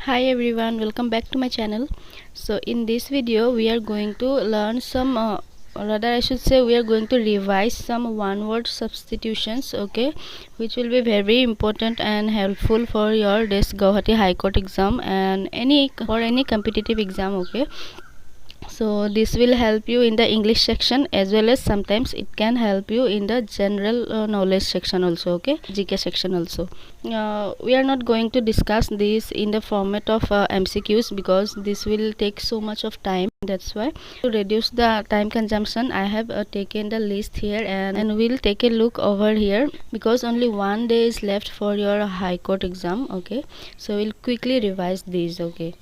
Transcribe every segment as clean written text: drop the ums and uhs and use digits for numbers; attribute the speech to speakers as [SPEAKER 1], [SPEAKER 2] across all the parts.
[SPEAKER 1] Hi everyone, welcome back to my channel. So in this video we are going to learn some rather I should say we are going to revise some one word substitutions, okay, which will be very important and helpful for your this Guwahati High Court exam and any competitive exam, okay. So this will help you in the English section as well as sometimes it can help you in the general knowledge section also, okay, GK section also. We are not going to discuss this in the format of MCQs because this will take so much of time. That's why to reduce the time consumption I have taken the list here and we'll take a look over here because only one day is left for your High Court exam, okay. So we'll quickly revise these, okay.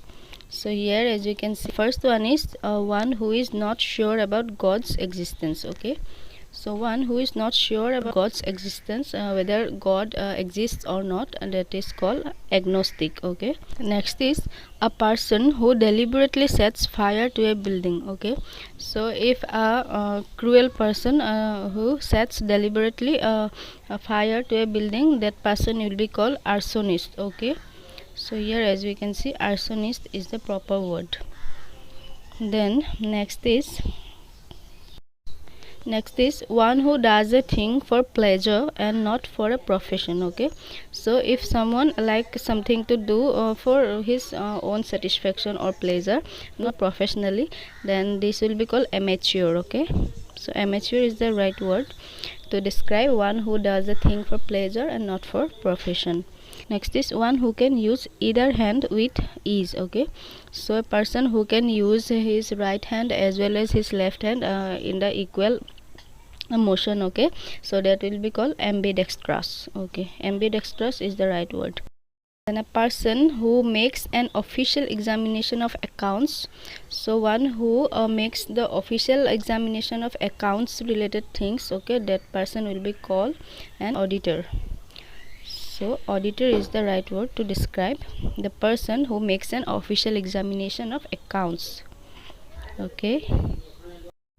[SPEAKER 1] So here as you can see, first one is one who is not sure about God's existence, okay. So one who is not sure about God's existence, whether God exists or not, and that is called agnostic, okay. Next is a person who deliberately sets fire to a building, okay. So if a cruel person who sets deliberately a fire to a building, that person will be called arsonist, okay. So here as we can see, arsonist is the proper word. Then next is one who does a thing for pleasure and not for a profession, okay. So if someone like something to do for his own satisfaction or pleasure, not professionally, then this will be called amateur, okay. So amateur is the right word to describe one who does a thing for pleasure and not for profession. Next is one who can use either hand with ease, okay. So a person who can use his right hand as well as his left hand in the equal motion, okay. So that will be called ambidextrous, okay. Ambidextrous is the right word. Then a person who makes an official examination of accounts. So one who makes the official examination of accounts related things, okay, that person will be called an auditor. So auditor is the right word to describe the person who makes an official examination of accounts, okay.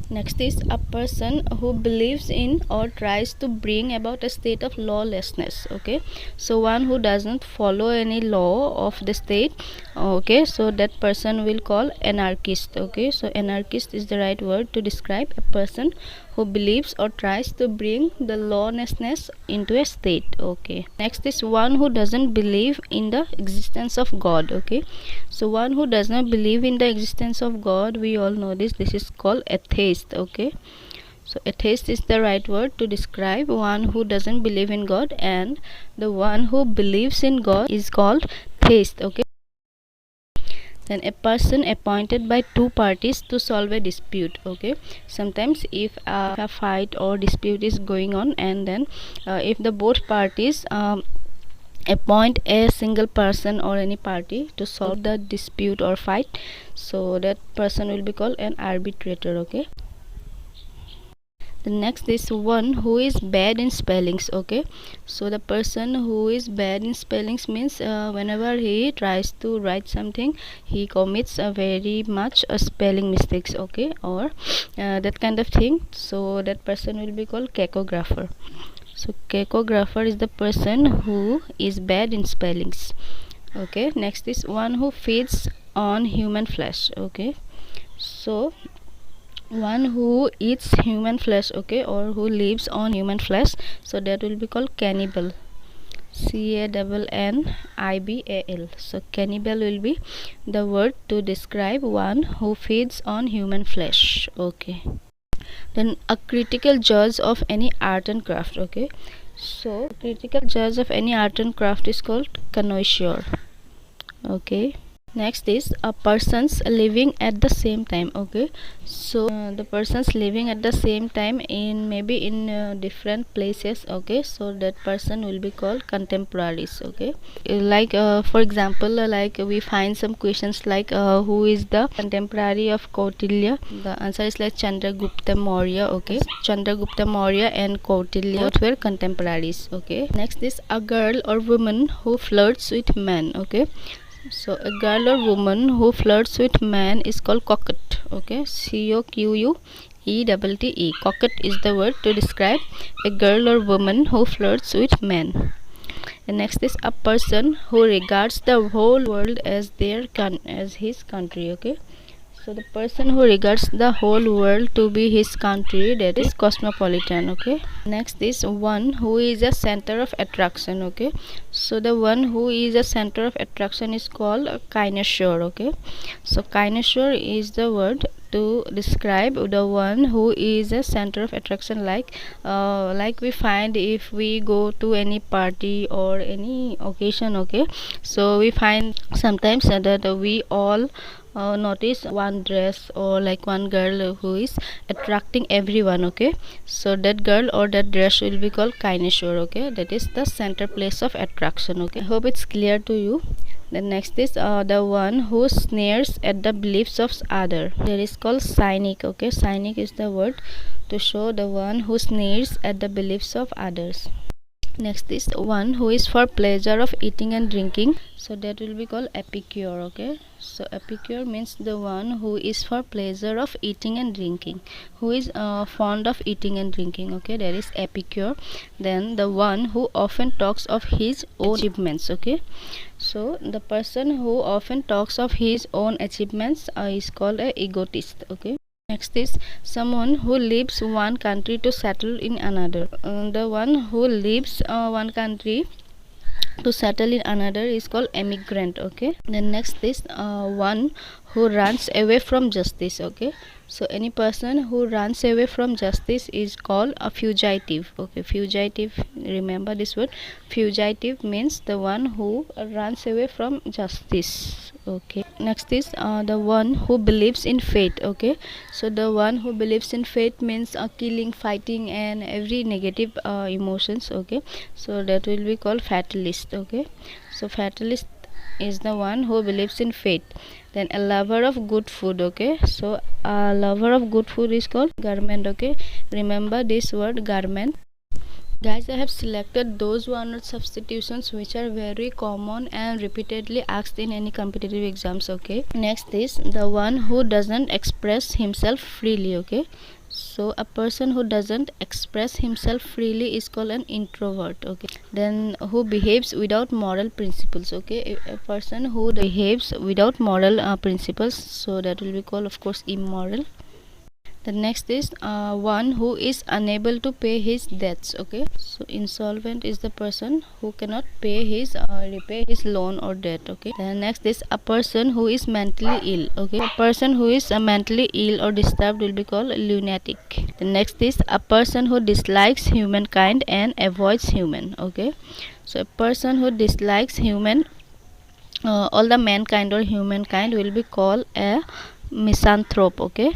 [SPEAKER 1] Next is a person who believes in or tries to bring about a state of lawlessness, okay. So one who doesn't follow any law of the state, okay, so that person will call anarchist, okay. So anarchist is the right word to describe a person who believes or tries to bring the lawlessness into a state, okay. Next is one who doesn't believe in the existence of God, okay. So one who does not believe in the existence of God, we all know this is called atheist, okay. So atheist is the right word to describe one who doesn't believe in God, and the one who believes in God is called theist, okay. Then a person appointed by two parties to solve a dispute, okay. Sometimes if a fight or dispute is going on and then if the both parties appoint a single person or any party to solve the dispute or fight, so that person will be called an arbitrator, okay. The next is one who is bad in spellings, okay. So the person who is bad in spellings means whenever he tries to write something, he commits a very much spelling mistakes, okay, or that kind of thing. So that person will be called cacographer. So cacographer is the person who is bad in spellings, okay. Next is one who feeds on human flesh, okay. So one who eats human flesh, okay, or who lives on human flesh, so that will be called cannibal, CANNIBAL. So cannibal will be the word to describe one who feeds on human flesh, okay. Then a critical judge of any art and craft, okay. So critical judge of any art and craft is called connoisseur, okay. Next is a person's living at the same time, okay. So the person's living at the same time in maybe in different places, okay. So that person will be called contemporaries, okay. Like for example, like we find some questions like who is the contemporary of Kautilya. The answer is like Chandragupta Maurya, okay. Chandragupta Maurya and Kautilya both were contemporaries, okay. Next is a girl or woman who flirts with men, okay. So a girl or woman who flirts with man is called coquette, okay. COQUETTE. Coquette is the word to describe a girl or woman who flirts with men. And next is a person who regards the whole world as his country. Okay, so the person who regards the whole world to be his country, that is cosmopolitan. Okay, next is one who is a center of attraction. Okay, so the one who is a center of attraction is called a connoisseur. Okay, so connoisseur is the word to describe the one who is a center of attraction, like we find if we go to any party or any occasion. Okay, so we find sometimes that we all notice one dress or like one girl who is attracting everyone. Okay, so that girl or that dress will be called connoisseur. Okay, that is the center place of attraction. Okay, I hope it's clear to you. The next is the one who sneers at the beliefs of other, that is called cynic. Okay, cynic is the word to show the one who sneers at the beliefs of others. Next is one who is for pleasure of eating and drinking, so that will be called epicure. Okay, so epicure means the one who is for pleasure of eating and drinking, who is fond of eating and drinking. Okay, that is epicure. Then the one who often talks of his own achievements. Okay, so the person who often talks of his own achievements is called a egotist. Okay, next is someone who leaves one country to settle in another. The one who leaves one country to settle in another is called emigrant. Okay, then next is one who runs away from justice. Okay, so any person who runs away from justice is called a fugitive. Okay, fugitive, remember this word. Fugitive means the one who runs away from justice. Okay, next is the one who believes in fate. Okay, so the one who believes in fate means killing, fighting and every negative emotions. Okay, so that will be called fatalist. Okay, so fatalist is the one who believes in fate. Then a lover of good food. Okay, so a lover of good food is called garment. Okay, remember this word garment. Guys, I have selected those one-word substitutions which are very common and repeatedly asked in any competitive exams. Okay, next is the one who doesn't express himself freely. Okay, so a person who doesn't express himself freely is called an introvert. Okay, then who behaves without moral principles. Okay, a person who behaves without moral principles, so that will be called, of course, immoral. The next is one who is unable to pay his debts. Okay, so insolvent is the person who cannot pay his repay his loan or debt. Okay, the next is a person who is mentally ill. Okay, a person who is mentally ill or disturbed will be called lunatic. The next is a person who dislikes humankind and avoids human. Okay, so a person who dislikes all the mankind or humankind will be called a misanthrope. Okay,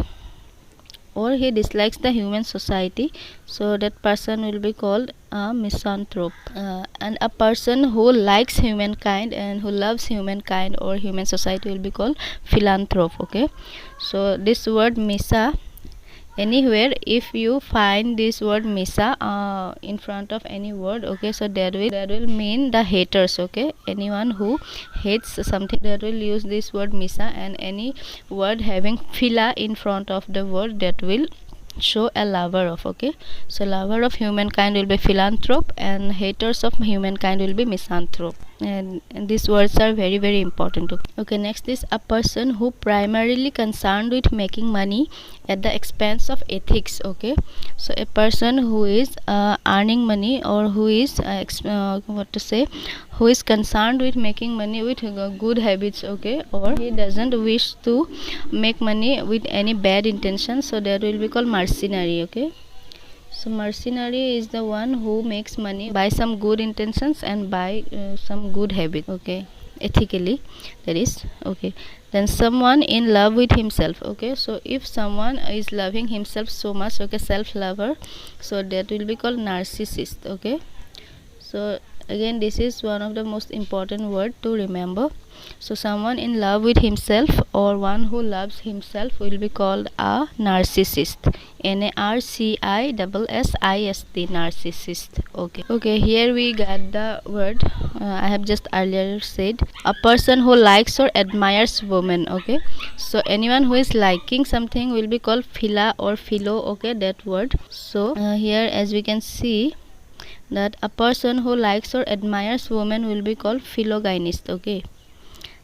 [SPEAKER 1] or he dislikes the human society, so that person will be called a misanthrope. And a person who likes humankind and who loves humankind or human society will be called philanthrope. Okay, so this word misa, anywhere if you find this word misa in front of any word, okay, so that will mean the haters. Okay, anyone who hates something, that will use this word misa, and any word having phila in front of the word, that will show a lover of. Okay, so lover of humankind will be philanthrope and haters of humankind will be misanthrope, and these words are very, very important. Okay, next is a person who primarily concerned with making money at the expense of ethics. Okay, so a person who is earning money, or who is who is concerned with making money with good habits. Okay, or he doesn't wish to make money with any bad intention, so that will be called mercenary. Okay, so mercenary is the one who makes money by some good intentions and by some good habit. Okay, ethically, that is. Okay, then someone in love with himself. Okay, so if someone is loving himself so much, okay, self-lover, so that will be called narcissist. Okay, so again, this is one of the most important word to remember. So someone in love with himself or one who loves himself will be called a narcissist. Narcissist, narcissist. Okay, here we got the word I have just earlier said, a person who likes or admires women. Okay, so anyone who is liking something will be called phila or philo. Okay, that word. So here, as we can see, that a person who likes or admires women will be called philogynist. Okay,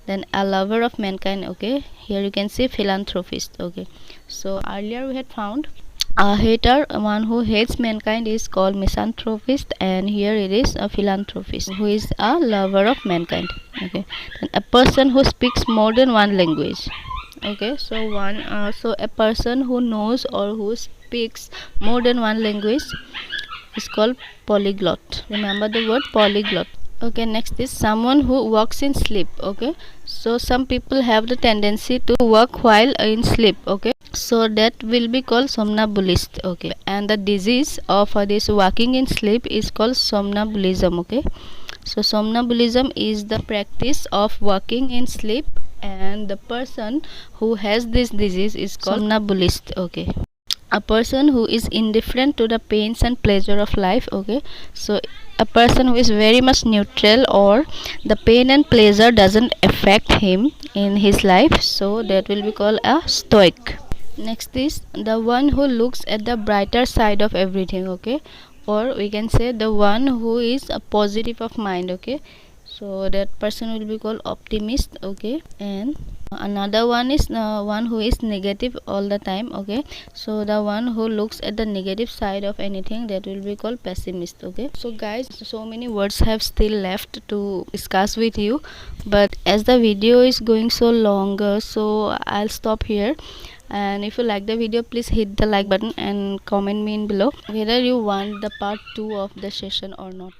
[SPEAKER 1] then a lover of mankind. Okay, here you can see philanthropist. Okay, so earlier we had found a hater, one who hates mankind, is called misanthropist, and here it is a philanthropist who is a lover of mankind. Okay, then a person who speaks more than one language. Okay, so a person who knows or who speaks more than one language is called polyglot. Remember the word polyglot. Okay, next is someone who walks in sleep. Okay, so some people have the tendency to walk while in sleep. Okay, so that will be called somnambulist. Okay, and the disease of this walking in sleep is called somnambulism. Okay, so somnambulism is the practice of walking in sleep, and the person who has this disease is called somnambulist. Okay, a person who is indifferent to the pains and pleasure of life. Okay, so a person who is very much neutral, or the pain and pleasure doesn't affect him in his life, so that will be called a stoic. Next is the one who looks at the brighter side of everything. Okay, or we can say the one who is a positive of mind. Okay, so that person will be called optimist. Okay, and another one is one who is negative all the time. Okay, so the one who looks at the negative side of anything, that will be called pessimist. Okay, so guys, so many words have still left to discuss with you, but as the video is going so longer, so I'll stop here. And if you like the video, please hit the like button and comment me in below whether you want the part 2 of the session or not.